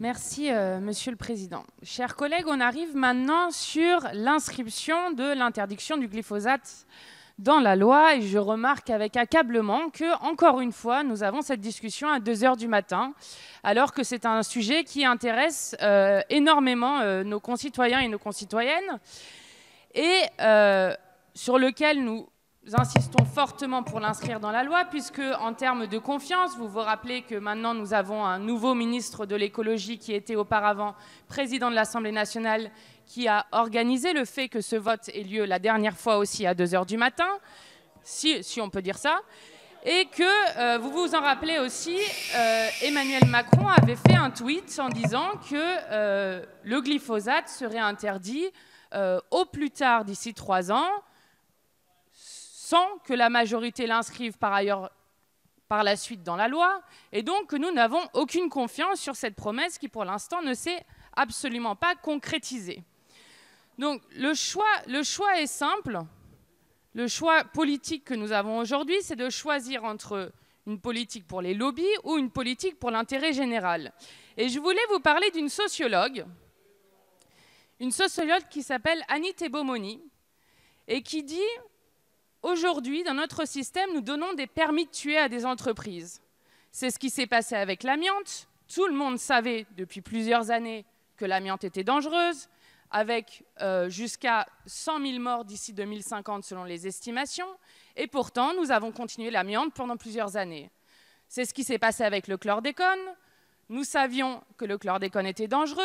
Merci, Monsieur le Président. Chers collègues, on arrive maintenant sur l'inscription de l'interdiction du glyphosate dans la loi et je remarque avec accablement que, encore une fois, nous avons cette discussion à 2 h du matin, alors que c'est un sujet qui intéresse énormément nos concitoyens et nos concitoyennes et sur lequel nous insistons fortement pour l'inscrire dans la loi, puisque en termes de confiance, vous vous rappelez que maintenant nous avons un nouveau ministre de l'écologie qui était auparavant président de l'Assemblée nationale, qui a organisé le fait que ce vote ait lieu la dernière fois aussi à 2 h du matin, si on peut dire ça, et que vous vous en rappelez aussi, Emmanuel Macron avait fait un tweet en disant que le glyphosate serait interdit au plus tard d'ici 3 ans, sans que la majorité l'inscrive par ailleurs par la suite dans la loi, et donc que nous n'avons aucune confiance sur cette promesse qui pour l'instant ne s'est absolument pas concrétisée. Donc le choix est simple, le choix politique que nous avons aujourd'hui, c'est de choisir entre une politique pour les lobbies ou une politique pour l'intérêt général. Et je voulais vous parler d'une sociologue qui s'appelle Annie Thébault-Monny, et qui dit: aujourd'hui, dans notre système, nous donnons des permis de tuer à des entreprises. C'est ce qui s'est passé avec l'amiante. Tout le monde savait depuis plusieurs années que l'amiante était dangereuse, avec jusqu'à 100 000 morts d'ici 2050 selon les estimations. Et pourtant, nous avons continué l'amiante pendant plusieurs années. C'est ce qui s'est passé avec le chlordécone. Nous savions que le chlordécone était dangereux.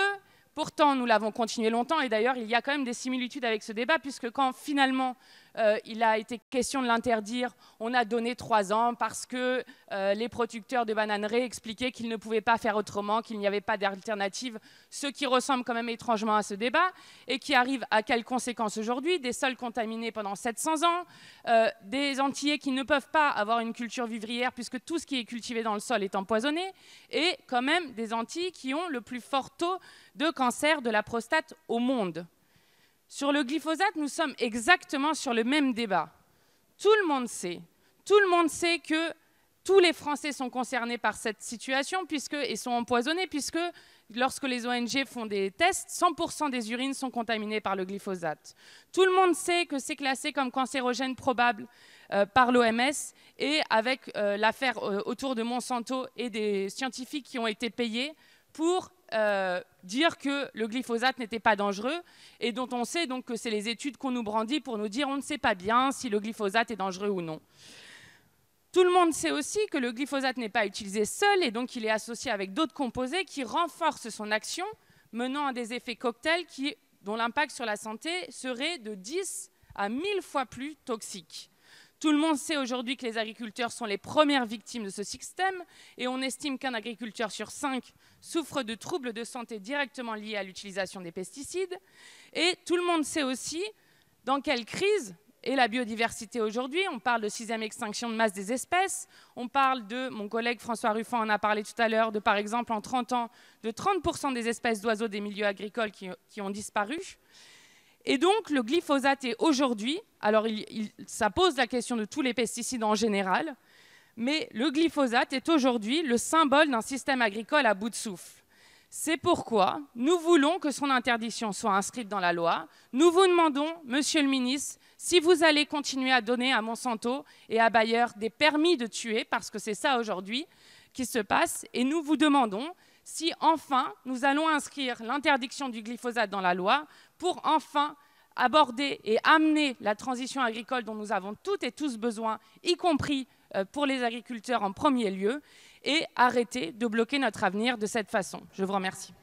Pourtant, nous l'avons continué longtemps. Et d'ailleurs, il y a quand même des similitudes avec ce débat, puisque quand finalement il a été question de l'interdire, on a donné 3 ans parce que les producteurs de bananeraies expliquaient qu'ils ne pouvaient pas faire autrement, qu'il n'y avait pas d'alternative, ce qui ressemble quand même étrangement à ce débat, et qui arrive à quelles conséquences aujourd'hui? Des sols contaminés pendant 700 ans, des Antillais qui ne peuvent pas avoir une culture vivrière puisque tout ce qui est cultivé dans le sol est empoisonné, et quand même des Antilles qui ont le plus fort taux de cancer de la prostate au monde. Sur le glyphosate, nous sommes exactement sur le même débat. Tout le monde sait que tous les Français sont concernés par cette situation et sont empoisonnés, puisque lorsque les ONG font des tests, 100% des urines sont contaminées par le glyphosate. Tout le monde sait que c'est classé comme cancérogène probable par l'OMS, et avec l'affaire autour de Monsanto et des scientifiques qui ont été payés pour dire que le glyphosate n'était pas dangereux, et dont on sait donc que c'est les études qu'on nous brandit pour nous dire on ne sait pas bien si le glyphosate est dangereux ou non. Tout le monde sait aussi que le glyphosate n'est pas utilisé seul, et donc il est associé avec d'autres composés qui renforcent son action, menant à des effets cocktails dont l'impact sur la santé serait de 10 à 1000 fois plus toxique. Tout le monde sait aujourd'hui que les agriculteurs sont les premières victimes de ce système, et on estime qu'un agriculteur sur 5 souffre de troubles de santé directement liés à l'utilisation des pesticides. Et tout le monde sait aussi dans quelle crise est la biodiversité aujourd'hui. On parle de 6e extinction de masse des espèces, on parle mon collègue François Ruffin en a parlé tout à l'heure, par exemple en 30 ans, de 30% des espèces d'oiseaux des milieux agricoles qui ont disparu. Et donc, le glyphosate est aujourd'hui, alors ça pose la question de tous les pesticides en général, mais le glyphosate est aujourd'hui le symbole d'un système agricole à bout de souffle. C'est pourquoi nous voulons que son interdiction soit inscrite dans la loi. Nous vous demandons, Monsieur le ministre, si vous allez continuer à donner à Monsanto et à Bayer des permis de tuer, parce que c'est ça aujourd'hui qui se passe, et nous vous demandons si enfin nous allons inscrire l'interdiction du glyphosate dans la loi pour enfin aborder et amener la transition agricole dont nous avons toutes et tous besoin, y compris pour les agriculteurs en premier lieu, et arrêter de bloquer notre avenir de cette façon. Je vous remercie.